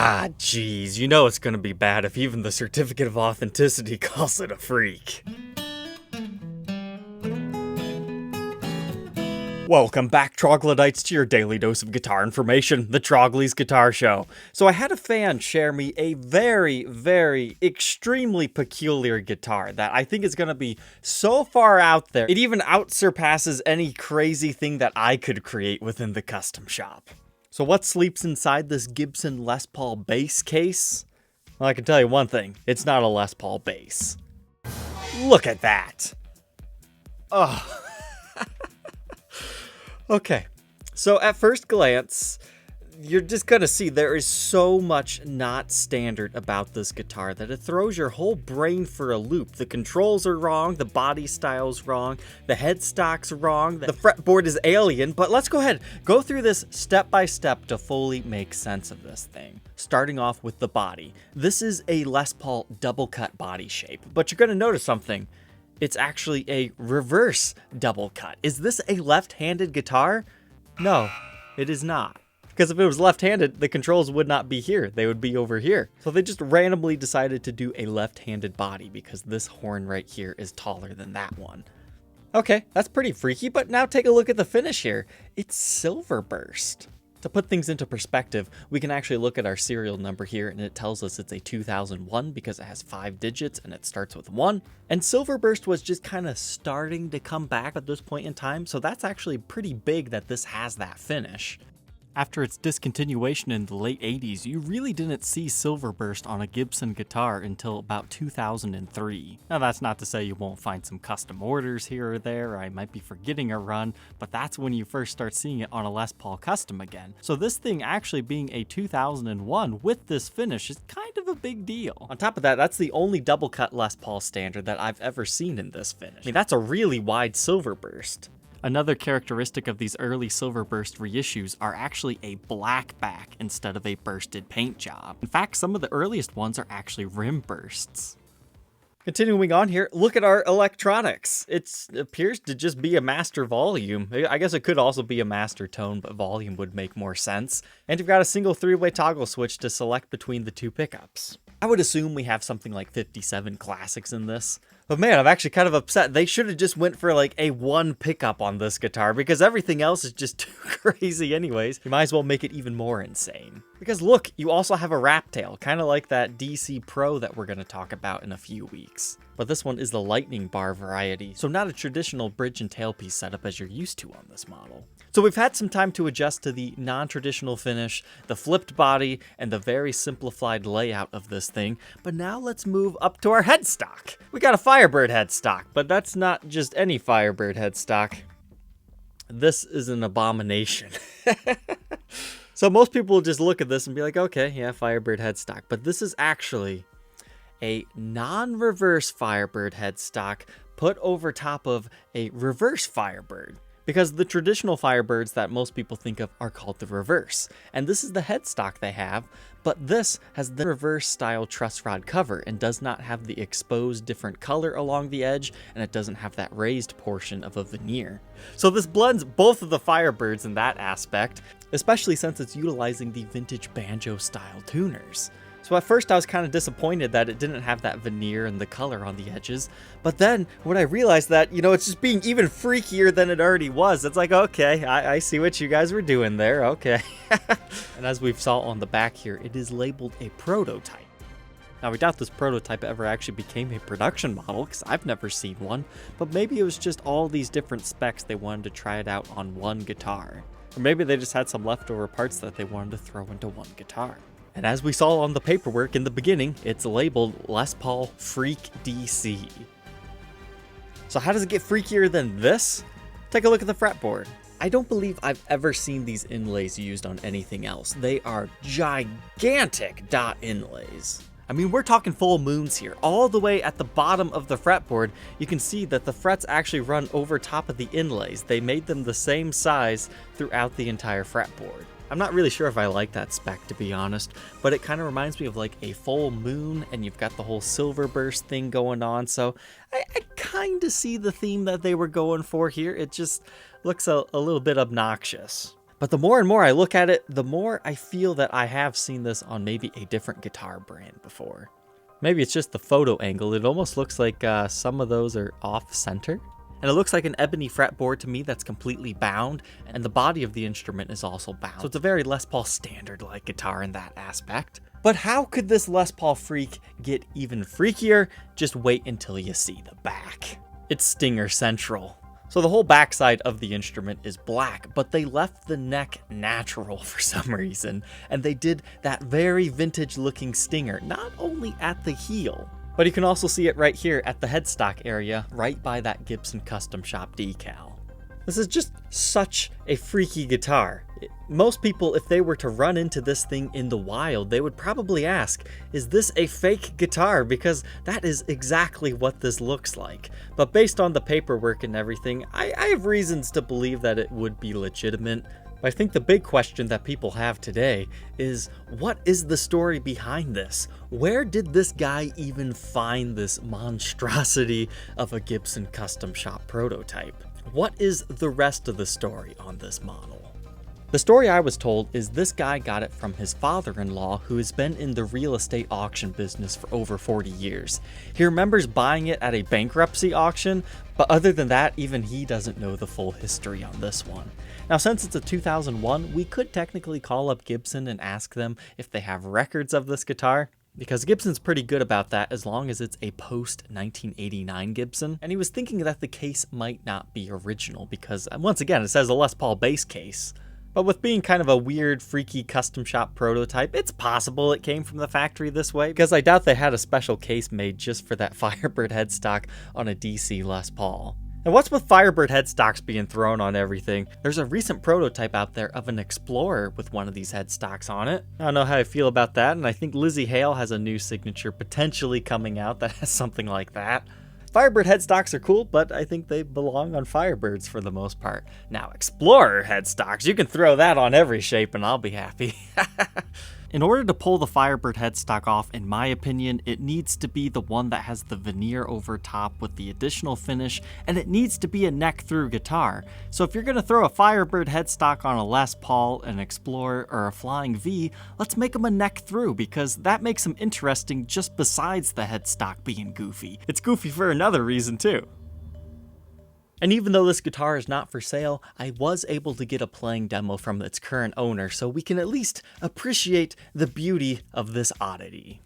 Ah, geez, you know it's gonna be bad if even the certificate of authenticity calls it a freak. Welcome back, troglodytes, to your daily dose of guitar information, the Trogly's Guitar Show. So I had a fan share me a very, extremely peculiar guitar that I think is going to be so far out there, it even outsurpasses any crazy thing that I could create within the custom shop. So what sleeps inside this Gibson Les Paul bass case? Well, I can tell you one thing, it's not a Les Paul bass. Look at that! Oh. Okay, so at first glance, you're just gonna see there is so much not standard about this guitar that it throws your whole brain for a loop. The controls are wrong, the body style's wrong, the headstock's wrong, the fretboard is alien, but let's go ahead, go through this step by step to fully make sense of this thing. Starting off with the body. This is a Les Paul double cut body shape, but you're gonna notice something. It's actually a reverse double cut. Is this a left-handed guitar? No, it is not. Because if it was left-handed, the controls would not be here. They would be over here. So they just randomly decided to do a left-handed body because this horn right here is taller than that one. Okay, that's pretty freaky, but now take a look at the finish here. It's Silverburst. To put things into perspective, we can actually look at our serial number here and it tells us it's a 2001 because it has 5 digits and it starts with 1. And Silverburst was just kind of starting to come back at this point in time, so that's actually pretty big that this has that finish. After its discontinuation in the late 80s, you really didn't see Silverburst on a Gibson guitar until about 2003. Now that's not to say you won't find some custom orders here or there, or I might be forgetting a run, but that's when you first start seeing it on a Les Paul custom again. So this thing actually being a 2001 with this finish is kind of a big deal. On top of that, that's the only double cut Les Paul standard that I've ever seen in this finish. I mean, that's a really wide Silverburst. Another characteristic of these early Silverburst reissues are actually a black back instead of a bursted paint job. In fact, some of the earliest ones are actually rim bursts. Continuing on here, look at our electronics. It appears to just be a master volume. I guess it could also be a master tone, but volume would make more sense. And you've got a single 3-way toggle switch to select between the 2 pickups. I would assume we have something like 57 classics in this. But man, I'm actually kind of upset. They should have just went for like a 1 pickup on this guitar because everything else is just too crazy anyways. You might as well make it even more insane. Because look, you also have a wrap tail, kind of like that DC Pro that we're going to talk about in a few weeks. But this one is the lightning bar variety, so not a traditional bridge and tailpiece setup as you're used to on this model. So we've had some time to adjust to the non-traditional finish, the flipped body, and the very simplified layout of this thing, but now let's move up to our headstock. We got a Firebird headstock, but that's not just any Firebird headstock. This is an abomination. So most people will just look at this and be like, okay, yeah, Firebird headstock, but this is actually a non-reverse Firebird headstock put over top of a reverse Firebird. Because the traditional Firebirds that most people think of are called the reverse. And this is the headstock they have, but this has the reverse style truss rod cover and does not have the exposed different color along the edge, and it doesn't have that raised portion of a veneer. So this blends both of the Firebirds in that aspect, especially since it's utilizing the vintage banjo style tuners. So at first I was kind of disappointed that it didn't have that veneer and the color on the edges, but then when I realized that, it's just being even freakier than it already was, it's like, okay, I see what you guys were doing there, okay. And as we saw on the back here, it is labeled a prototype. Now we doubt this prototype ever actually became a production model, because I've never seen one, but maybe it was just all these different specs they wanted to try it out on one guitar. Or maybe they just had some leftover parts that they wanted to throw into one guitar. And as we saw on the paperwork in the beginning, it's labeled Les Paul Freak DC. So how does it get freakier than this? Take a look at the fretboard. I don't believe I've ever seen these inlays used on anything else. They are gigantic dot inlays. I mean, we're talking full moons here. All the way at the bottom of the fretboard, you can see that the frets actually run over top of the inlays. They made them the same size throughout the entire fretboard. I'm not really sure if I like that spec, to be honest, but it kind of reminds me of like a full moon, and you've got the whole Silverburst thing going on, so I kind of see the theme that they were going for here. It just looks a little bit obnoxious. But the more and more I look at it, the more I feel that I have seen this on maybe a different guitar brand before. Maybe it's just the photo angle. It almost looks like some of those are off center. And it looks like an ebony fretboard to me that's completely bound, and the body of the instrument is also bound. So it's a very Les Paul standard-like guitar in that aspect. But how could this Les Paul freak get even freakier? Just wait until you see the back. It's Stinger Central. So the whole backside of the instrument is black, but they left the neck natural for some reason, and they did that very vintage-looking stinger, not only at the heel, but you can also see it right here at the headstock area, right by that Gibson Custom Shop decal. This is just such a freaky guitar. Most people, if they were to run into this thing in the wild, they would probably ask, is this a fake guitar? Because that is exactly what this looks like. But based on the paperwork and everything, I have reasons to believe that it would be legitimate. But I think the big question that people have today is, what is the story behind this? Where did this guy even find this monstrosity of a Gibson Custom Shop prototype? What is the rest of the story on this model? The story I was told is this guy got it from his father-in-law, who has been in the real estate auction business for over 40 years. He remembers buying it at a bankruptcy auction, but other than that, even he doesn't know the full history on this one. Now, since it's a 2001, we could technically call up Gibson and ask them if they have records of this guitar, because Gibson's pretty good about that as long as it's a post-1989 Gibson. And he was thinking that the case might not be original because, once again, it says a Les Paul bass case. But with being kind of a weird, freaky custom shop prototype, it's possible it came from the factory this way, because I doubt they had a special case made just for that Firebird headstock on a DC Les Paul. And what's with Firebird headstocks being thrown on everything? There's a recent prototype out there of an Explorer with one of these headstocks on it. I don't know how I feel about that, and I think Lizzie Hale has a new signature potentially coming out that has something like that. Firebird headstocks are cool, but I think they belong on Firebirds for the most part. Now, Explorer headstocks, you can throw that on every shape and I'll be happy. In order to pull the Firebird headstock off, in my opinion, it needs to be the one that has the veneer over top with the additional finish, and it needs to be a neck-through guitar. So if you're going to throw a Firebird headstock on a Les Paul, an Explorer, or a Flying V, let's make them a neck-through, because that makes them interesting just besides the headstock being goofy. It's goofy for another reason too. And even though this guitar is not for sale, I was able to get a playing demo from its current owner, so we can at least appreciate the beauty of this oddity.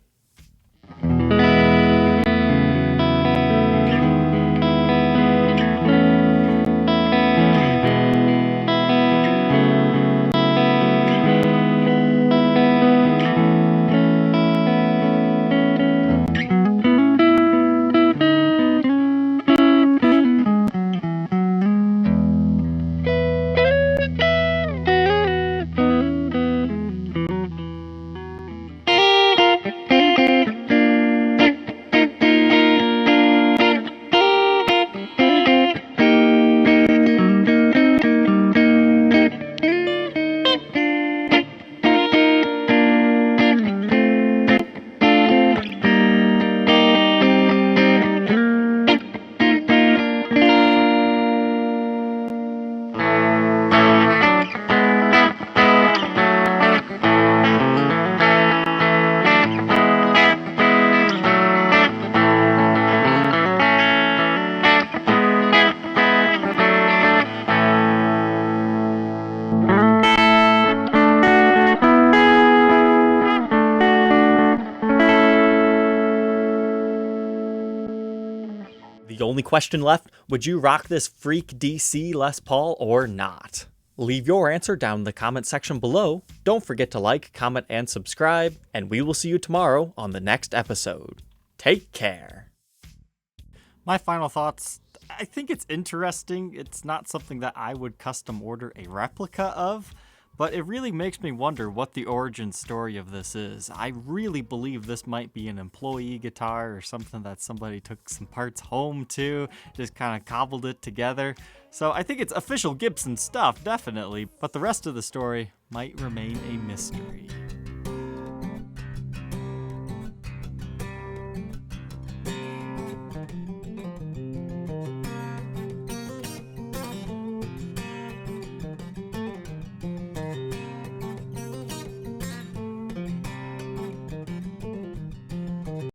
The only question left, would you rock this freak DC Les Paul or not? Leave your answer down in the comment section below. Don't forget to like, comment, and subscribe, and we will see you tomorrow on the next episode. Take care. My final thoughts, I think it's interesting. It's not something that I would custom order a replica of, but it really makes me wonder what the origin story of this is. I really believe this might be an employee guitar or something that somebody took some parts home to, just kind of cobbled it together. So I think it's official Gibson stuff, definitely, but the rest of the story might remain a mystery.